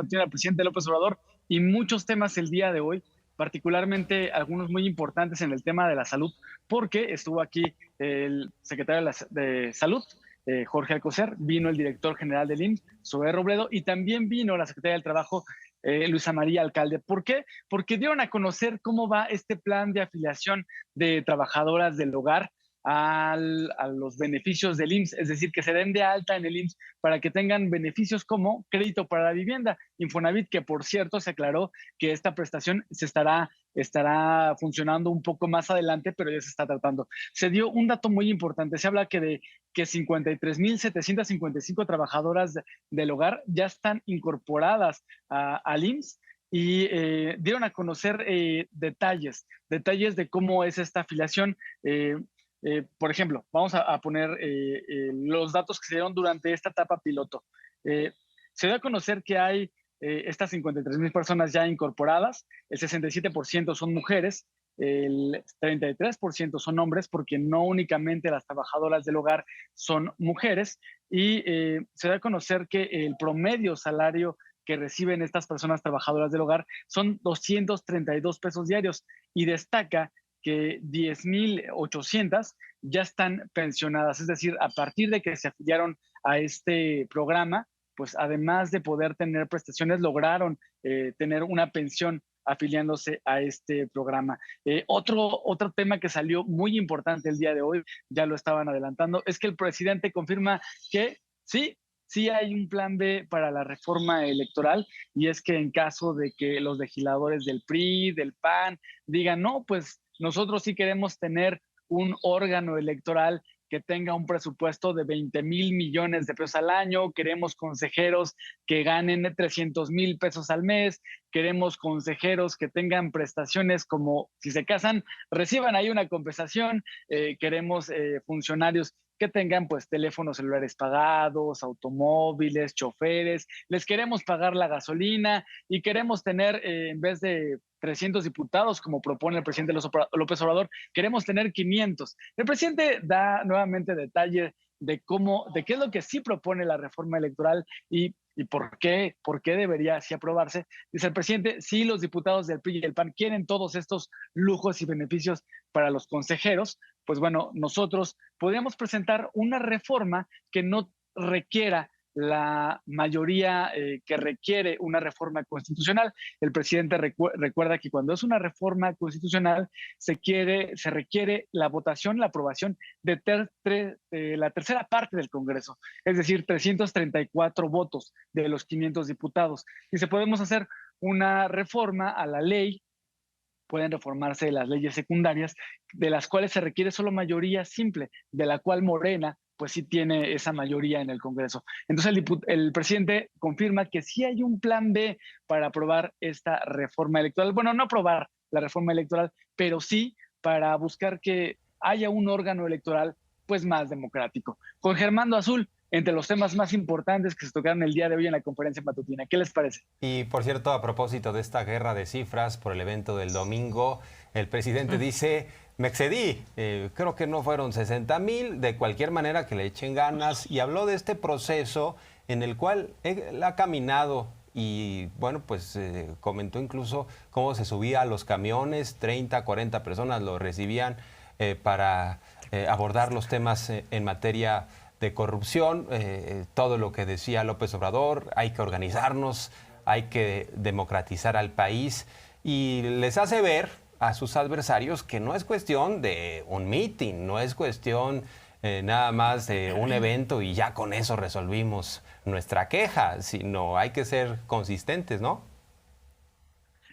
tiene el presidente López Obrador y muchos temas el día de hoy, particularmente algunos muy importantes en el tema de la salud, porque estuvo aquí el secretario de Salud, Jorge Alcocer, vino el director general del IMSS, Zoé Robledo, y también vino la secretaria del Trabajo, Luisa María Alcalde. ¿Por qué? Porque dieron a conocer cómo va este plan de afiliación de trabajadoras del hogar a los beneficios del IMSS, es decir, que se den de alta en el IMSS para que tengan beneficios como crédito para la vivienda. Infonavit, que por cierto se aclaró que esta prestación estará funcionando un poco más adelante, pero ya se está tratando. Se dio un dato muy importante, se habla que 53,755 trabajadoras del hogar ya están incorporadas al IMSS y dieron a conocer detalles de cómo es esta afiliación. Por ejemplo, vamos a poner los datos que se dieron durante esta etapa piloto. Eh, Se dio a conocer que hay estas 53,000 personas ya incorporadas, el 67% son mujeres, el 33% son hombres, porque no únicamente las trabajadoras del hogar son mujeres, y se da a conocer que el promedio salario que reciben estas personas trabajadoras del hogar son 232 pesos diarios, y destaca que 10,800 ya están pensionadas, es decir, a partir de que se afiliaron a este programa, pues además de poder tener prestaciones, lograron tener una pensión afiliándose a este programa. Otro tema que salió muy importante el día de hoy, ya lo estaban adelantando, es que el presidente confirma que sí hay un plan B para la reforma electoral, y es que en caso de que los legisladores del PRI, del PAN, digan, no, pues nosotros sí queremos tener un órgano electoral que tenga un presupuesto de 20,000 millones de pesos al año, queremos consejeros que ganen 300,000 pesos al mes, queremos consejeros que tengan prestaciones como si se casan, reciban ahí una compensación, queremos funcionarios que tengan pues teléfonos celulares pagados, automóviles, choferes, les queremos pagar la gasolina y queremos tener, en vez de 300 diputados, como propone el presidente López Obrador, queremos tener 500. El presidente da nuevamente detalle de qué es lo que sí propone la reforma electoral y por qué debería así aprobarse. Dice el presidente, si los diputados del PRI y el PAN quieren todos estos lujos y beneficios para los consejeros, pues bueno, nosotros podríamos presentar una reforma que no requiera la mayoría que requiere una reforma constitucional. El presidente recuerda que cuando es una reforma constitucional se requiere la votación, la aprobación de la tercera parte del Congreso, es decir, 334 votos de los 500 diputados. Y si podemos hacer una reforma a la ley, pueden reformarse las leyes secundarias, de las cuales se requiere solo mayoría simple, de la cual Morena pues sí tiene esa mayoría en el Congreso. Entonces el presidente confirma que sí hay un plan B para aprobar esta reforma electoral. Bueno, no aprobar la reforma electoral, pero sí para buscar que haya un órgano electoral pues más democrático. Con Germando Azul, entre los temas más importantes que se tocaron el día de hoy en la conferencia matutina. ¿Qué les parece? Y por cierto, a propósito de esta guerra de cifras por el evento del domingo, el presidente dice, me excedí, creo que no fueron 60,000, de cualquier manera que le echen ganas, y habló de este proceso en el cual él ha caminado y bueno, pues comentó incluso cómo se subía a los camiones, 30, 40 personas lo recibían para abordar los temas en materia de corrupción, todo lo que decía López Obrador, hay que organizarnos, hay que democratizar al país, y les hace ver a sus adversarios que no es cuestión de un meeting, no es cuestión nada más de un evento y ya con eso resolvimos nuestra queja, sino hay que ser consistentes, ¿no?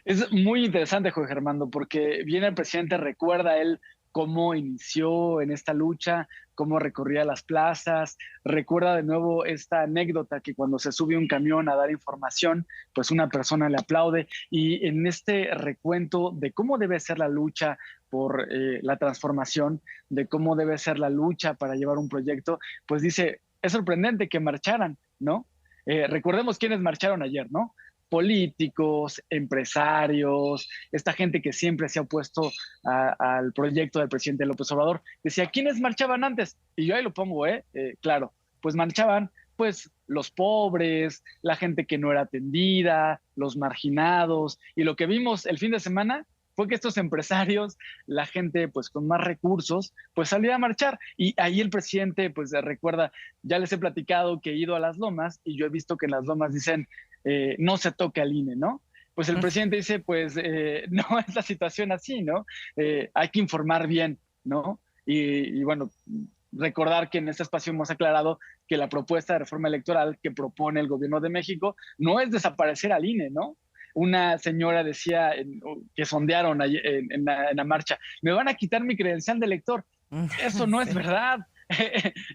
Es muy interesante, Jorge Germando, porque viene el presidente, recuerda él cómo inició en esta lucha, cómo recorría las plazas, recuerda de nuevo esta anécdota que cuando se sube un camión a dar información, pues una persona le aplaude, y en este recuento de cómo debe ser la lucha por la transformación, de cómo debe ser la lucha para llevar un proyecto, pues dice, es sorprendente que marcharan, ¿no? Recordemos quiénes marcharon ayer, ¿no? Políticos, empresarios, esta gente que siempre se ha opuesto al proyecto del presidente López Obrador. Decía, ¿quiénes marchaban antes? Y yo ahí lo pongo, claro, pues marchaban pues los pobres, la gente que no era atendida, los marginados. Y lo que vimos el fin de semana fue que estos empresarios, la gente pues con más recursos, pues salía a marchar. Y ahí el presidente pues recuerda, ya les he platicado que he ido a las lomas y yo he visto que en las lomas dicen, no se toque al INE, ¿no? Pues el presidente dice, pues no es la situación así, ¿no? Hay que informar bien, ¿no? Y bueno, recordar que en este espacio hemos aclarado que la propuesta de reforma electoral que propone el gobierno de México no es desaparecer al INE, ¿no? Una señora decía que sondearon en la marcha, me van a quitar mi credencial de elector. Eso no es verdad.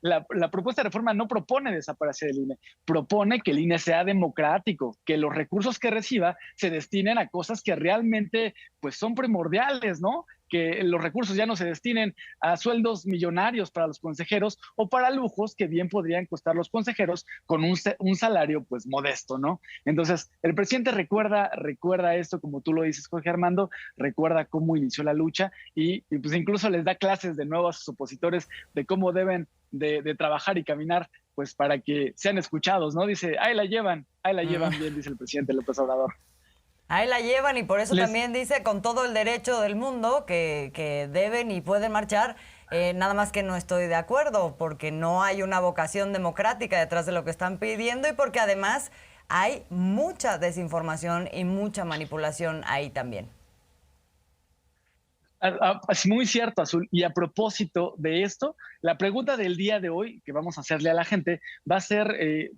La propuesta de reforma no propone desaparecer el INE, propone que el INE sea democrático, que los recursos que reciba se destinen a cosas que realmente pues son primordiales, ¿no? Que los recursos ya no se destinen a sueldos millonarios para los consejeros o para lujos que bien podrían costar los consejeros con un salario pues modesto, ¿no? Entonces, el presidente recuerda esto, como tú lo dices, Jorge Armando, recuerda cómo inició la lucha y pues incluso les da clases de nuevo a sus opositores de cómo deben de trabajar y caminar pues para que sean escuchados, ¿no? Dice, ahí la llevan bien, dice el presidente López Obrador. Ahí la llevan y por eso también dice con todo el derecho del mundo que deben y pueden marchar, nada más que no estoy de acuerdo porque no hay una vocación democrática detrás de lo que están pidiendo y porque además hay mucha desinformación y mucha manipulación ahí también. Es muy cierto, Azul. Y a propósito de esto, la pregunta del día de hoy que vamos a hacerle a la gente va a ser